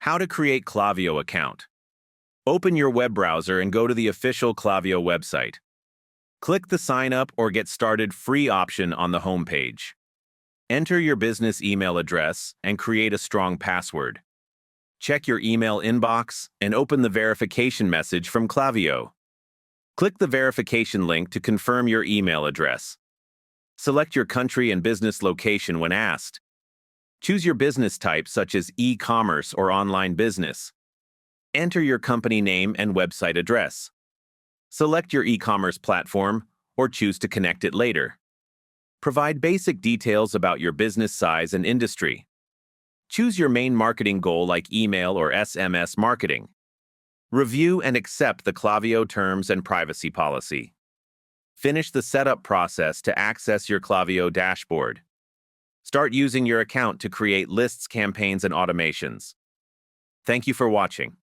How to create Klaviyo account. Open your web browser and go to the official Klaviyo website. Click the Sign Up or Get Started free option on the home page. Enter your business email address and create a strong password. Check your email inbox and open the verification message from Klaviyo. Click the verification link to confirm your email address. Select your country and business location when asked. Choose your business type such as e-commerce or online business. Enter your company name and website address. Select your e-commerce platform or choose to connect it later. Provide basic details about your business size and industry. Choose your main marketing goal like email or SMS marketing. Review and accept the Klaviyo terms and privacy policy. Finish the setup process to access your Klaviyo dashboard. Start using your account to create lists, campaigns, and automations. Thank you for watching.